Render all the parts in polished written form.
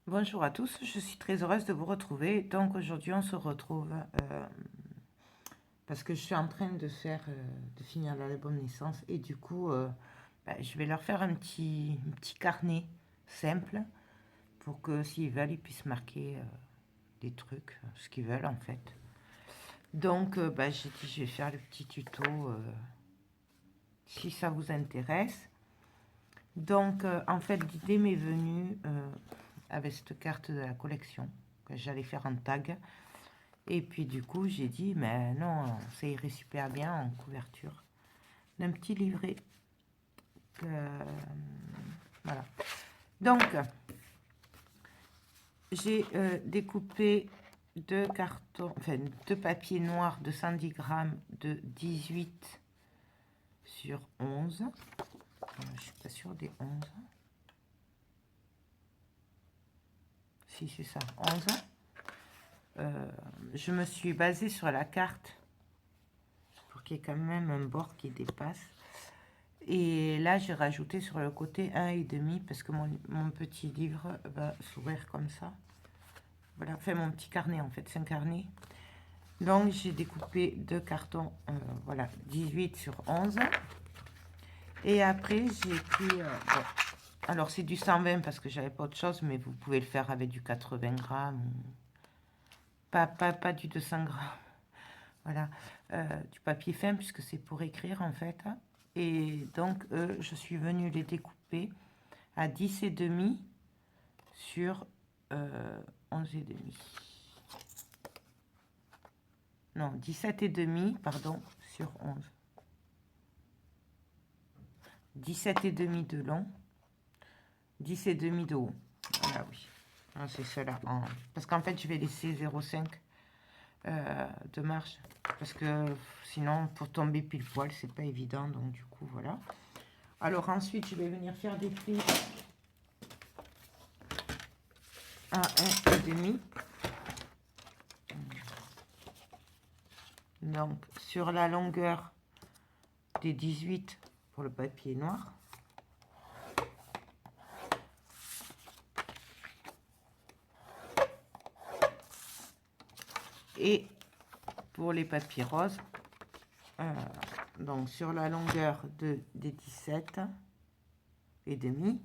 Bonjour à tous, je suis très heureuse de vous retrouver. Donc aujourd'hui on se retrouve parce que je suis en train de finir l'album naissance et du coup je vais leur faire un petit carnet simple pour que s'ils veulent ils puissent marquer des trucs, ce qu'ils veulent en fait. Donc j'ai dit je vais faire le petit tuto si ça vous intéresse. Donc en fait l'idée m'est venue avec cette carte de la collection que j'allais faire en tag. Et puis du coup, j'ai dit, mais non, ça irait super bien en couverture d'un petit livret. Voilà. Donc, j'ai découpé deux cartons, enfin deux papiers noirs de 110 grammes de 18 sur 11. Je suis pas sûre des 11. Si, c'est ça, 11. Je me suis basée sur la carte pour qu'il y ait quand même un bord qui dépasse. Et là, j'ai rajouté sur le côté 1,5 parce que mon petit livre va s'ouvrir comme ça. Voilà, enfin mon petit carnet en fait, c'est un carnet. Donc j'ai découpé deux cartons, voilà, 18 sur 11. Et après, j'ai pris, bon, alors c'est du 120 parce que j'avais pas autre chose, mais vous pouvez le faire avec du 80 grammes. Pas du 200 grammes. Voilà, du papier fin puisque c'est pour écrire en fait. Et donc, je suis venue les découper à 10,5 sur 11,5. Non, 17,5, pardon, sur 11. 17,5 de long, 10,5 de haut. Voilà, oui. C'est cela. Parce qu'en fait, je vais laisser 0,5 de marge. Parce que sinon, pour tomber pile poil, c'est pas évident. Donc, du coup, voilà. Alors, ensuite, je vais venir faire des plis à 1,5. Donc, sur la longueur des 18 pour le papier noir. Et pour les papiers roses, donc sur la longueur des 17 et demi,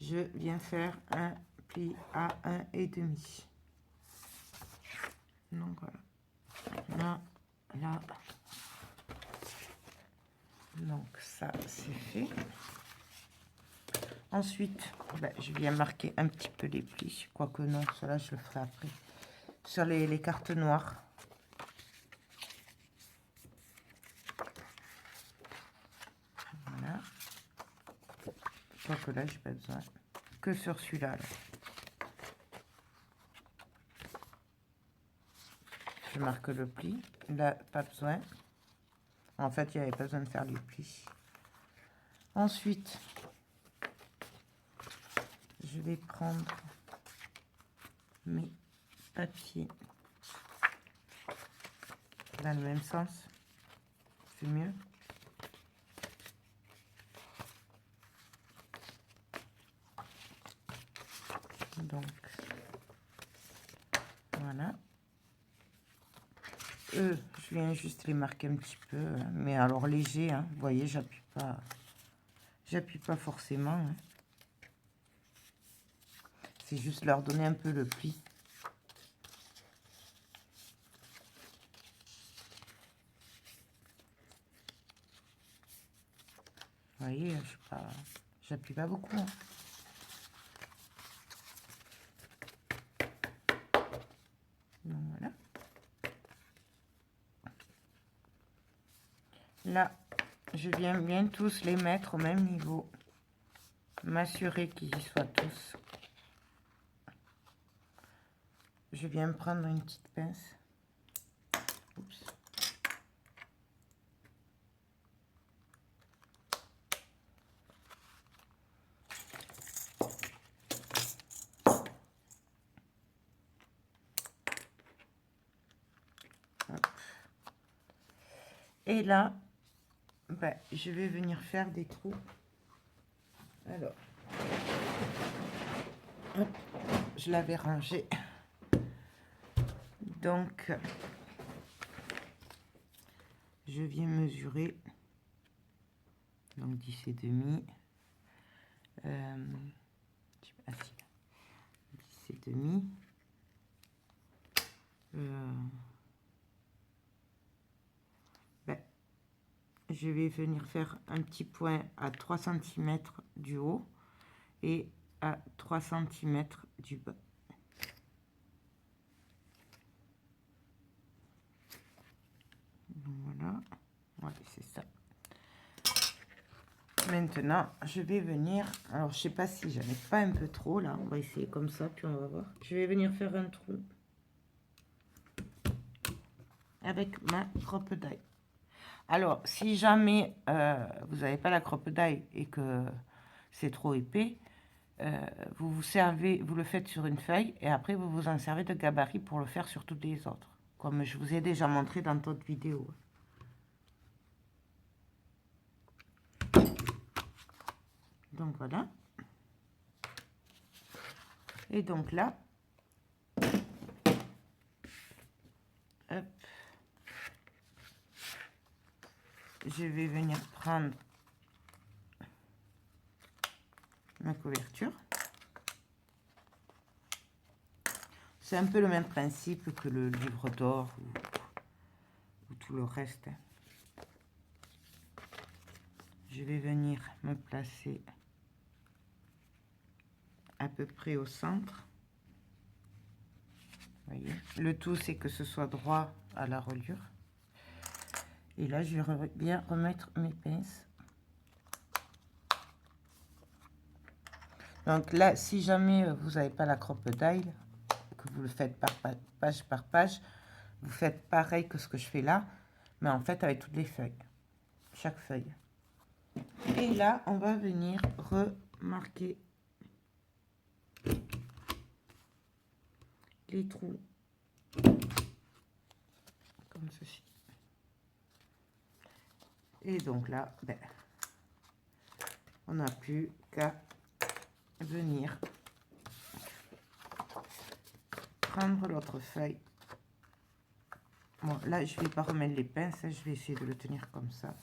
je viens faire un pli à 1,5. Donc voilà. Là. Donc ça, c'est fait. Ensuite, je viens marquer un petit peu les plis. Quoique non, cela je le ferai après. Sur les cartes noires. Voilà. Quoique là, j'ai pas besoin. Que sur celui-là. Je marque le pli. Là, pas besoin. En fait, il n'y avait pas besoin de faire les plis. Ensuite, je vais prendre mes papiers dans le même sens. C'est mieux. Donc, voilà. Je viens juste les marquer un petit peu, hein, mais alors léger, hein, vous voyez, j'appuie pas forcément. Hein. C'est juste leur donner un peu le pli. Vous voyez, j'appuie pas beaucoup. Hein. Donc voilà. Là, je viens bien tous les mettre au même niveau. M'assurer qu'ils y soient tous. Je viens prendre une petite pince. Oups. Hop. Et là, je vais venir faire des trous. Alors, hop, je l'avais rangé. Donc, je viens mesurer. Donc 10 et demi. 10 et demi. Je vais venir faire un petit point à 3 cm du haut et à 3 cm du bas. Voilà, ouais, c'est ça. Maintenant, je vais venir, alors je sais pas si j'en ai pas un peu trop là, on va essayer comme ça, puis on va voir. Je vais venir faire un trou avec ma crocodile. Alors, si jamais vous n'avez pas la crocodile et que c'est trop épais, vous le faites sur une feuille et après vous vous en servez de gabarit pour le faire sur toutes les autres, comme je vous ai déjà montré dans d'autres vidéos. Donc voilà. Et donc là, hop, je vais venir prendre ma couverture. C'est un peu le même principe que le livre d'or ou tout le reste. Je vais venir me placer à peu près au centre. Voyez. Le tout, c'est que ce soit droit à la reliure. Et là, je vais bien remettre mes pinces. Donc là, si jamais vous n'avez pas la crocodile, que vous le faites page par page, vous faites pareil que ce que je fais là, mais en fait avec toutes les feuilles, chaque feuille. Et là, on va venir remarquer les trous comme ceci. Et donc là, ben, on n'a plus qu'à venir prendre l'autre feuille. Bon, là, je vais pas remettre les pinces, je vais essayer de le tenir comme ça.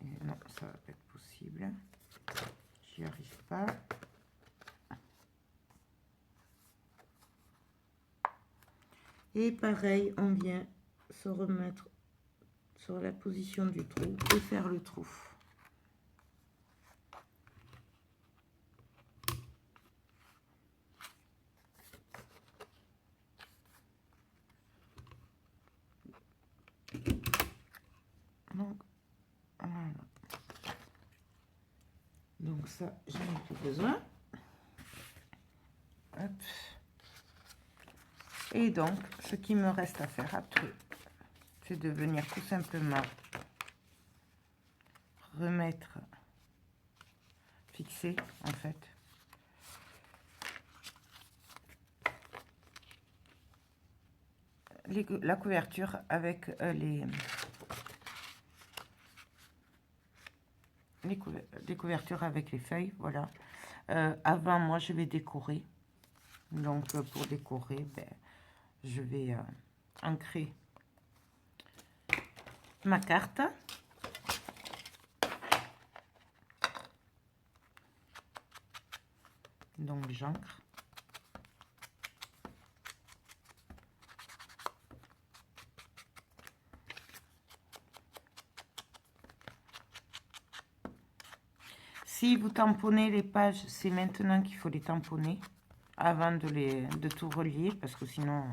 Et non, ça va pas être possible. J'y arrive pas. Et pareil, on vient se remettre sur la position du trou et faire le trou. Donc, voilà. Donc ça, j'en ai plus besoin. Hop. Et donc, ce qui me reste à faire après, c'est de venir tout simplement remettre, fixer en fait, la couverture avec les couvertures avec les feuilles, voilà. Avant, moi, je vais décorer. Donc, pour décorer, ben, je vais ancrer ma carte. Donc, j'ancre. Si vous tamponnez les pages, c'est maintenant qu'il faut les tamponner avant de tout relier, parce que sinon,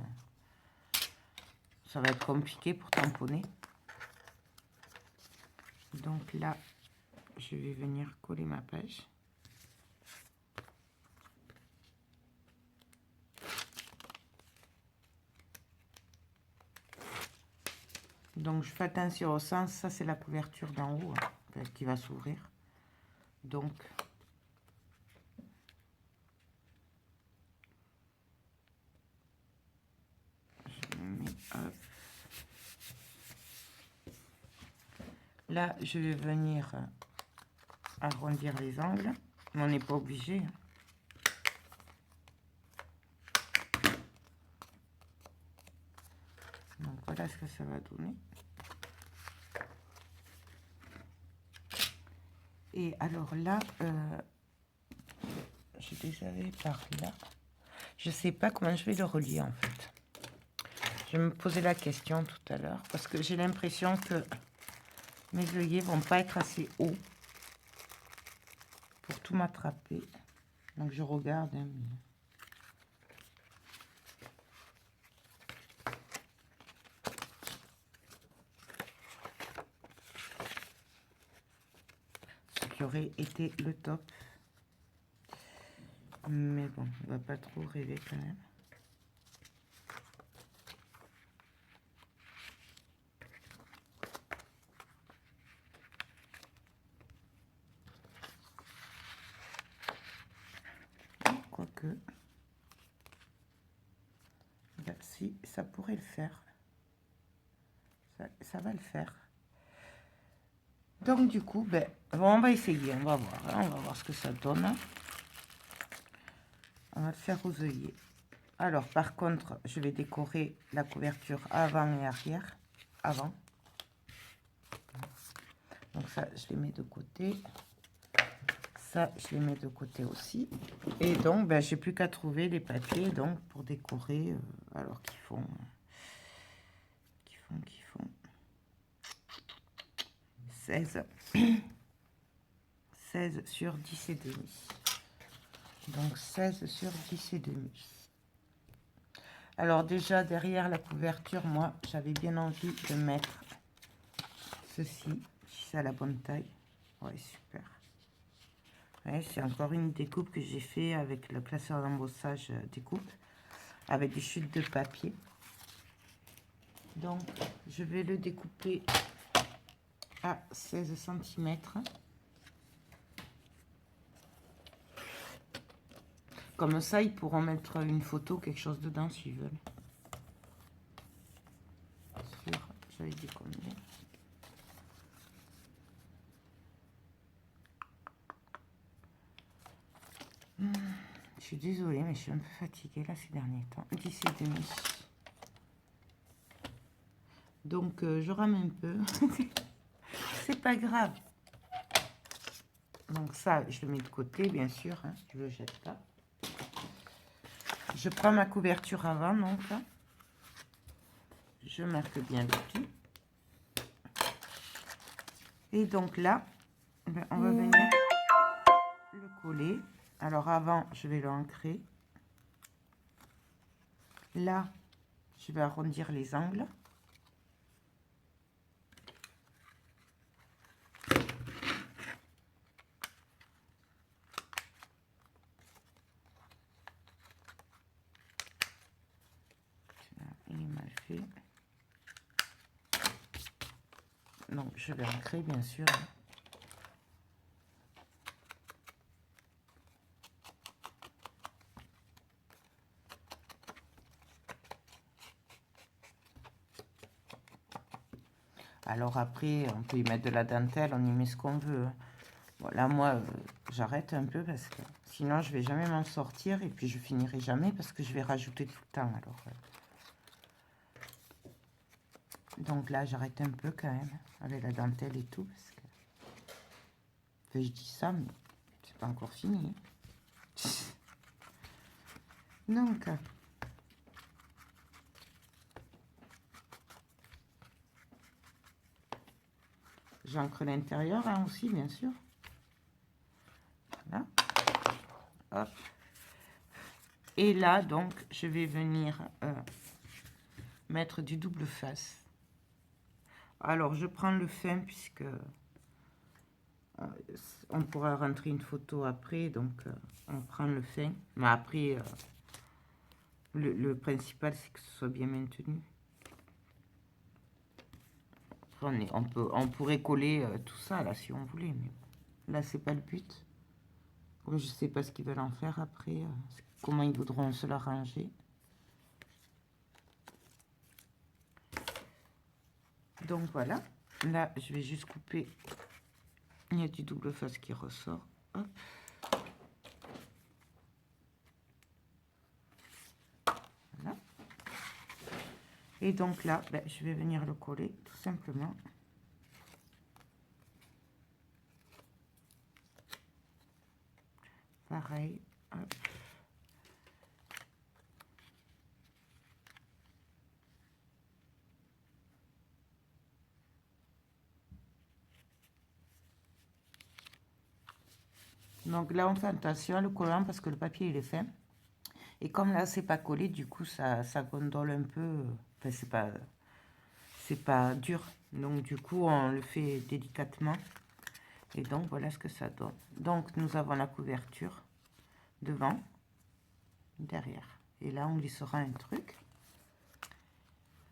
ça va être compliqué pour tamponner. Donc là, je vais venir coller ma page. Donc je fais attention au sens, ça c'est la couverture d'en haut hein, qui va s'ouvrir. Donc je mets, hop. Là je vais venir arrondir les angles, mais on n'est pas obligé. Donc voilà ce que ça va donner. Et alors là, je les avais par là. Je sais pas comment je vais le relier en fait. Je me posais la question tout à l'heure parce que j'ai l'impression que mes œillets vont pas être assez hauts pour tout m'attraper. Donc je regarde. Hein, ce qui aurait été le top. Mais bon, on va pas trop rêver quand même. Quoique, ben, si, ça pourrait le faire. Ça va le faire. Donc du coup, ben, bon, on va essayer, on va voir. Hein, on va voir ce que ça donne. On va le faire aux œillets. Alors, par contre, je vais décorer la couverture avant et arrière. Avant. Donc ça, je les mets de côté. Ça, je les mets de côté aussi. Et donc, ben, j'ai plus qu'à trouver les papiers donc pour décorer. Alors qu'ils font 16. 16 sur 10 et demi. Donc 16 sur 10 et demi. Alors déjà, derrière la couverture, moi, j'avais bien envie de mettre ceci, si c'est à la bonne taille. Ouais, super. Ouais, c'est encore une découpe que j'ai fait avec le classeur d'embossage découpe, avec des chutes de papier. Donc, je vais le découper à 16 cm. Comme ça, ils pourront mettre une photo, quelque chose dedans s'ils veulent. J'avais dit combien. Je suis désolée, mais je suis un peu fatiguée là ces derniers temps. 10 et demi. Donc, je rame un peu. C'est pas grave. Donc ça, je le mets de côté, bien sûr. Hein, je le jette pas. Je prends ma couverture avant, donc. Je marque bien le pli. Et donc là, on va venir le coller. Alors avant, je vais l'ancrer. Là, je vais arrondir les angles. Il est mal fait. Donc, je vais ancrer, bien sûr. Alors après, on peut y mettre de la dentelle, on y met ce qu'on veut. Bon, là, moi, j'arrête un peu parce que sinon, je vais jamais m'en sortir et puis je finirai jamais parce que je vais rajouter tout le temps. Alors, donc là, j'arrête un peu quand même avec la dentelle et tout. Parce que... Enfin, je dis ça, mais c'est pas encore fini. Donc... j'ancre l'intérieur hein, aussi, bien sûr. Voilà. Hop. Et là, donc, je vais venir mettre du double face. Alors, je prends le fin puisque on pourra rentrer une photo après. Donc, on prend le fin. Mais après, le principal, c'est que ce soit bien maintenu. On pourrait coller tout ça, là, si on voulait. Mais là, c'est pas le but. Comme je sais pas ce qu'ils veulent en faire après. Comment ils voudront se l'arranger. Donc voilà, là je vais juste couper il y a du double face qui ressort. Hop. Voilà. Et donc là, ben, je vais venir le coller tout simplement. Pareil. Hop. Donc là, on fait attention à le collant parce que le papier, il est fin. Et comme là, c'est pas collé, du coup, ça gondole un peu. Enfin, c'est pas dur. Donc, du coup, on le fait délicatement. Et donc, voilà ce que ça donne. Donc, nous avons la couverture devant, derrière. Et là, on glissera un truc.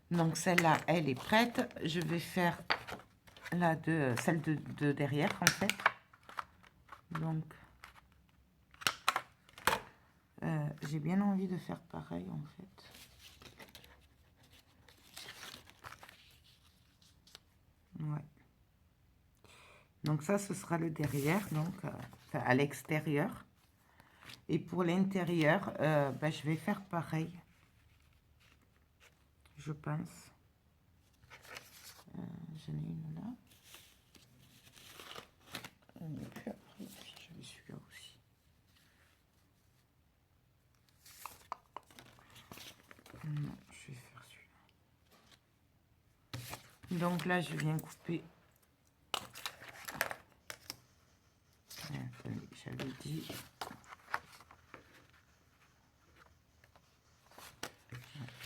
Donc, celle-là, elle est prête. Je vais faire celle de derrière, en fait. Donc, j'ai bien envie de faire pareil, en fait. Ouais. Donc ça, ce sera le derrière, donc à l'extérieur. Et pour l'intérieur, ben, je vais faire pareil. Je pense. J'en ai une là. Et puis après, j'avais celui-là aussi. Non, je vais faire celui-là. Donc là, je viens couper. J'avais dit.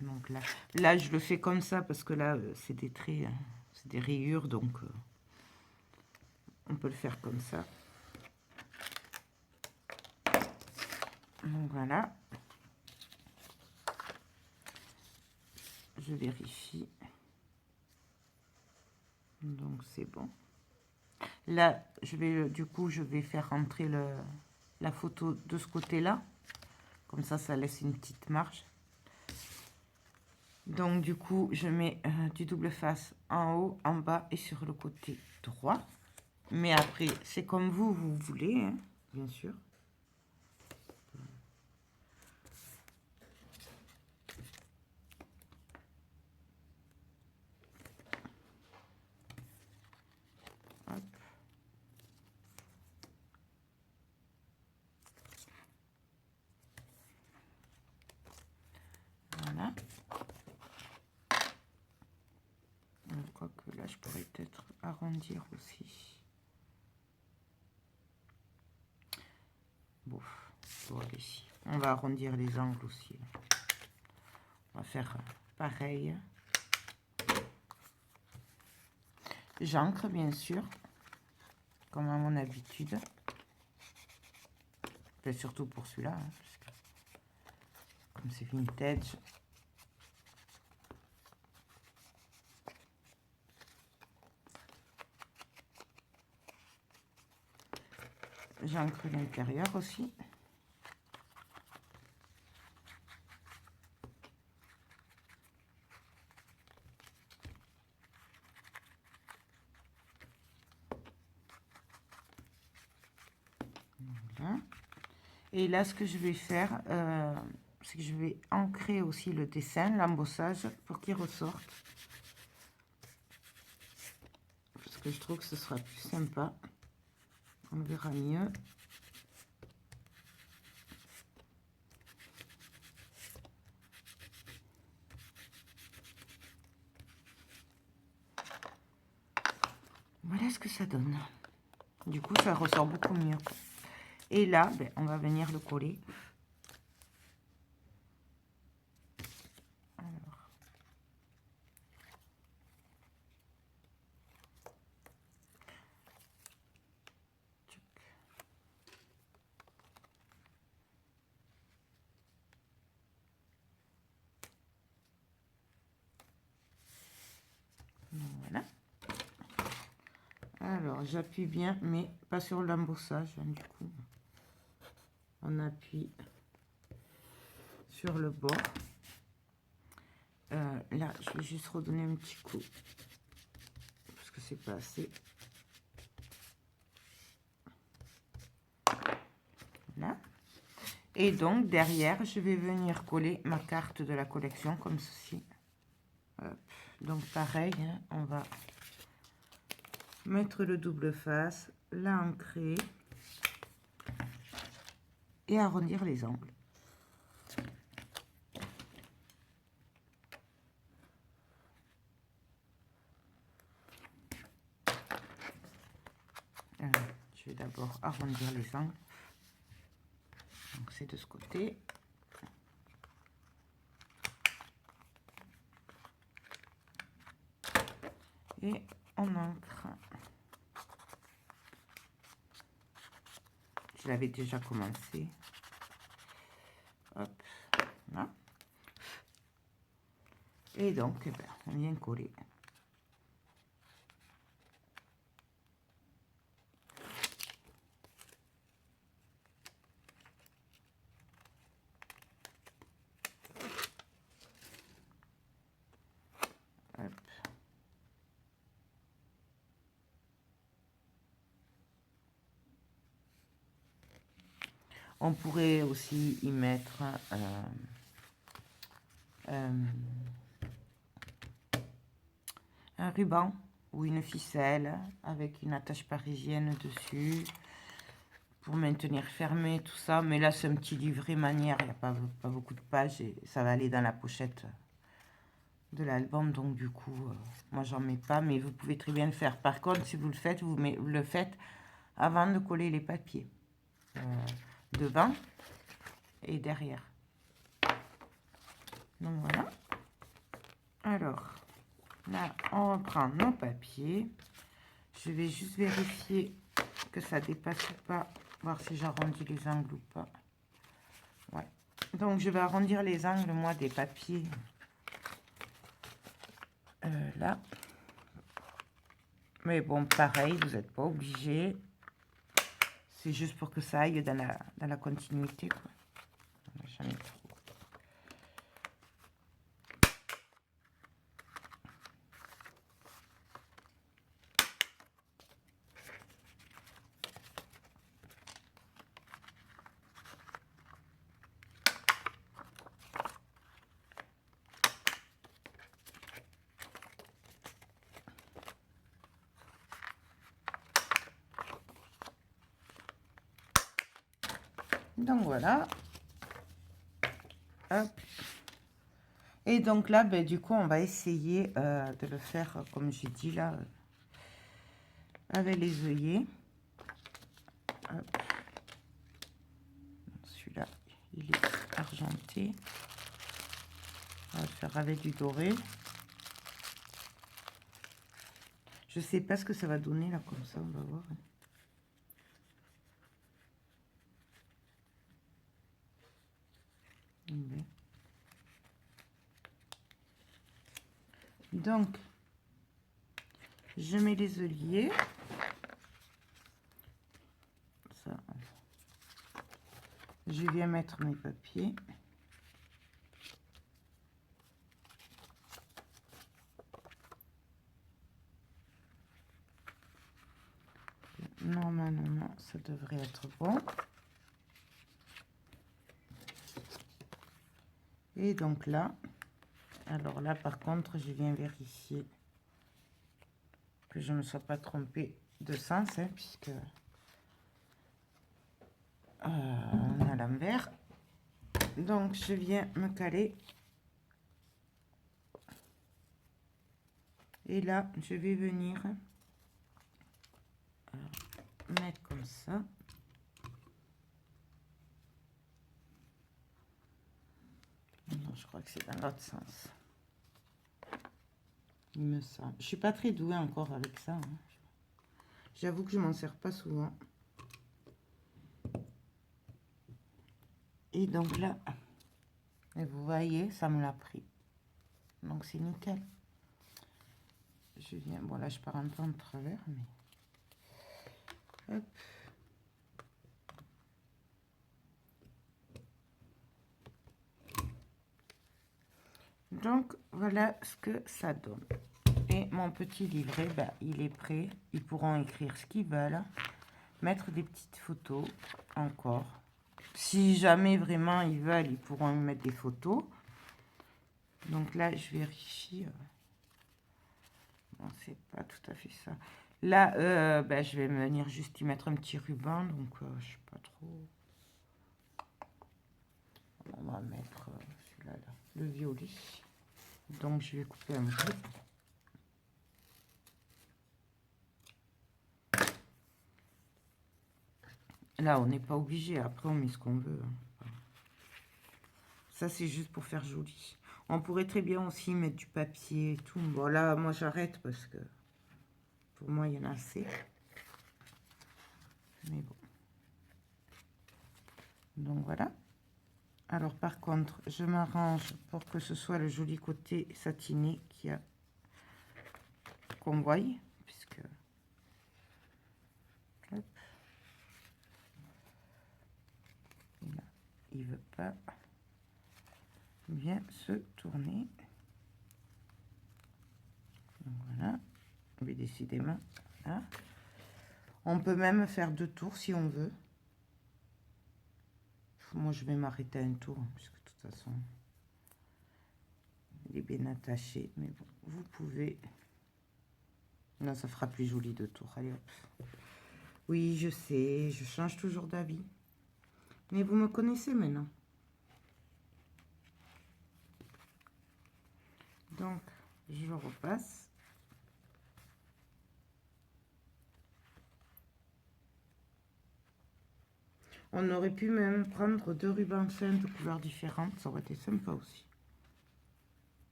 Donc là, je le fais comme ça parce que là, c'est des traits, c'est des rayures, donc on peut le faire comme ça. Donc voilà. Je vérifie. Donc c'est bon. Là, du coup, je vais faire rentrer la photo de ce côté-là. Comme ça laisse une petite marge. Donc, du coup, je mets du double face en haut, en bas et sur le côté droit. Mais après, c'est comme vous voulez, hein, bien sûr. Hop. Voilà. Je crois que là, je pourrais peut-être arrondir aussi. Bon, bon, allez. On va arrondir les angles aussi. On va faire pareil. J'encre, bien sûr, comme à mon habitude. Enfin, surtout pour celui-là, hein, parce que comme c'est vintage. J'encre l'intérieur aussi. Voilà. Et là, ce que je vais faire, c'est que je vais ancrer aussi le dessin, l'embossage, pour qu'il ressorte. Parce que je trouve que ce sera plus sympa. On verra mieux. Voilà ce que ça donne. Du coup, ça ressort beaucoup mieux. Et là, ben, on va venir le coller. Alors. Voilà. Alors, j'appuie bien, mais pas sur l'embossage, hein, du coup. On appuie sur le bord. Là, je vais juste redonner un petit coup. Parce que c'est pas assez. Et donc, derrière, je vais venir coller ma carte de la collection comme ceci. Hop. Donc, pareil, hein, on va mettre le double face, l'ancrer et arrondir les angles. Alors, je vais d'abord arrondir les angles. Donc, c'est de ce côté. Et on ancre. Je l'avais déjà commencé. Hop, là. Et donc, eh ben, on vient coller. Hop. On pourrait aussi y mettre un ruban ou une ficelle avec une attache parisienne dessus pour maintenir fermé tout ça. Mais là, c'est un petit livret manière, il n'y a pas beaucoup de pages et ça va aller dans la pochette de l'album. Donc du coup, moi, j'en mets pas, mais vous pouvez très bien le faire. Par contre, si vous le faites, vous le faites avant de coller les papiers. Devant et derrière. Donc voilà. Alors, là, on reprend nos papiers. Je vais juste vérifier que ça dépasse ou pas. Voir si j'arrondis les angles ou pas. Ouais. Donc, je vais arrondir les angles, moi, des papiers. Là. Mais bon, pareil, vous n'êtes pas obligé. C'est juste pour que ça aille dans la continuité, quoi. J'en ai trop. Donc voilà. Hop. Et donc là, ben, du coup, on va essayer de le faire, comme j'ai dit là, avec les œillets. Celui-là, il est argenté. On va le faire avec du doré. Je sais pas ce que ça va donner là, comme ça, on va voir. Donc, je mets les œillets. Ça. Je viens mettre mes papiers. Normalement, ça devrait être bon. Et donc là, alors là, par contre, je viens vérifier que je ne me sois pas trompée de sens, hein, puisque on est à l'envers. Donc, je viens me caler. Et là, je vais venir mettre comme ça. Non, je crois que c'est dans l'autre sens. Il me semble. Je suis pas très douée encore avec ça. Hein. J'avoue que je m'en sers pas souvent. Et donc là, et vous voyez, ça me l'a pris. Donc c'est nickel. Je viens, bon là je pars un peu en travers, mais hop. Donc voilà ce que ça donne. Et mon petit livret, ben, il est prêt. Ils pourront écrire ce qu'ils veulent, mettre des petites photos encore. Si jamais vraiment ils veulent, ils pourront y mettre des photos. Donc là, je vérifie. Non, c'est pas tout à fait ça. Là, ben, je vais venir juste y mettre un petit ruban. Donc, je sais pas trop. On va mettre celui-là, là, le violet. Donc, je vais couper un bout. Là, on n'est pas obligé. Après, on met ce qu'on veut. Ça, c'est juste pour faire joli. On pourrait très bien aussi mettre du papier et tout. Bon, là, moi, j'arrête parce que pour moi, il y en a assez. Mais bon. Donc, voilà. Alors, par contre, je m'arrange pour que ce soit le joli côté satiné qu'on voie. Puisque... Hop. Là, il veut pas bien se tourner. Donc, voilà. Mais décidément, là. On peut même faire 2 tours si on veut. Moi, je vais m'arrêter à un tour, puisque de toute façon, il est bien attaché. Mais bon, vous pouvez... Non, ça fera plus joli 2 tours. Allez, hop. Oui, je sais, je change toujours d'avis. Mais vous me connaissez maintenant. Donc, je repasse. On aurait pu même prendre 2 rubans fins de couleurs différentes. Ça aurait été sympa aussi.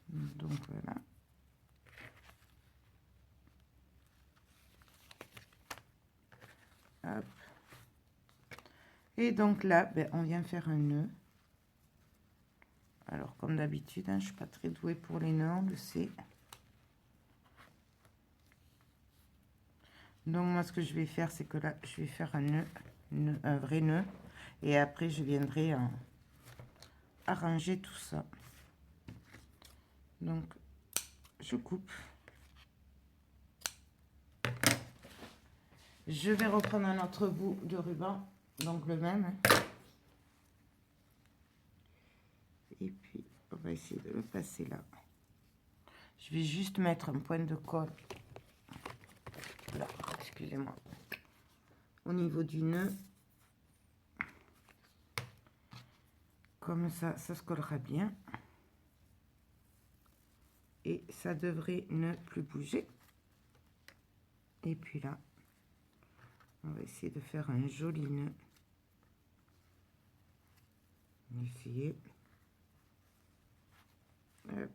Donc, voilà. Hop. Et donc là, ben, on vient faire un nœud. Alors, comme d'habitude, hein, je ne suis pas très douée pour les nœuds, on le sait. Donc, moi, ce que je vais faire, c'est que là, je vais faire un nœud, un vrai nœud. Et après, je viendrai arranger tout ça. Donc, je coupe. Je vais reprendre un autre bout de ruban, donc le même. Et puis, on va essayer de le passer là. Je vais juste mettre un point de colle. Là, excusez-moi. Au niveau du nœud. Comme ça, ça se collera bien. Et ça devrait ne plus bouger. Et puis là, on va essayer de faire un joli nœud. On va essayer. Hop.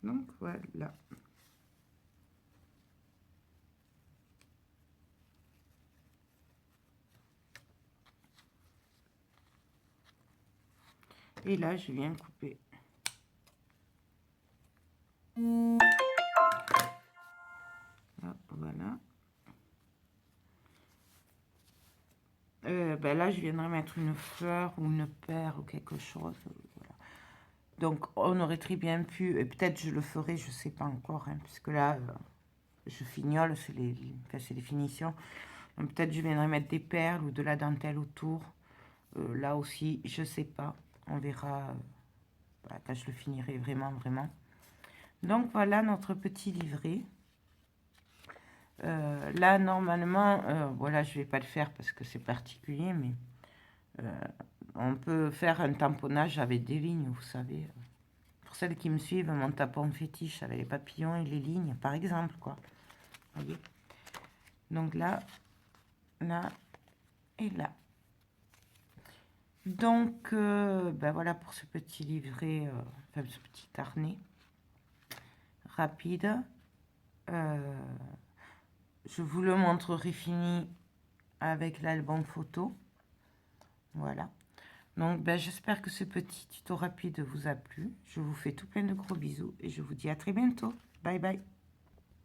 Donc voilà. Et là, je viens couper. Ah, voilà. Ben là, je viendrai mettre une fleur ou une perle ou quelque chose. Voilà. Donc, on aurait très bien pu, et peut-être je le ferai, je ne sais pas encore, hein, puisque là, je fignole, c'est les finitions. Donc, peut-être je viendrai mettre des perles ou de la dentelle autour. Là aussi, je ne sais pas. On verra quand je le finirai vraiment, vraiment. Donc, voilà notre petit livret. Là, normalement, voilà, je vais pas le faire parce que c'est particulier, mais on peut faire un tamponnage avec des lignes, vous savez. Pour celles qui me suivent, mon tampon fétiche avec les papillons et les lignes, par exemple, quoi. Voyez. Donc là, là et là. Donc, ben voilà pour ce petit livret, enfin ce petit carnet rapide. Je vous le montrerai fini avec l'album photo. Voilà. Donc, ben, j'espère que ce petit tuto rapide vous a plu. Je vous fais tout plein de gros bisous et je vous dis à très bientôt. Bye bye.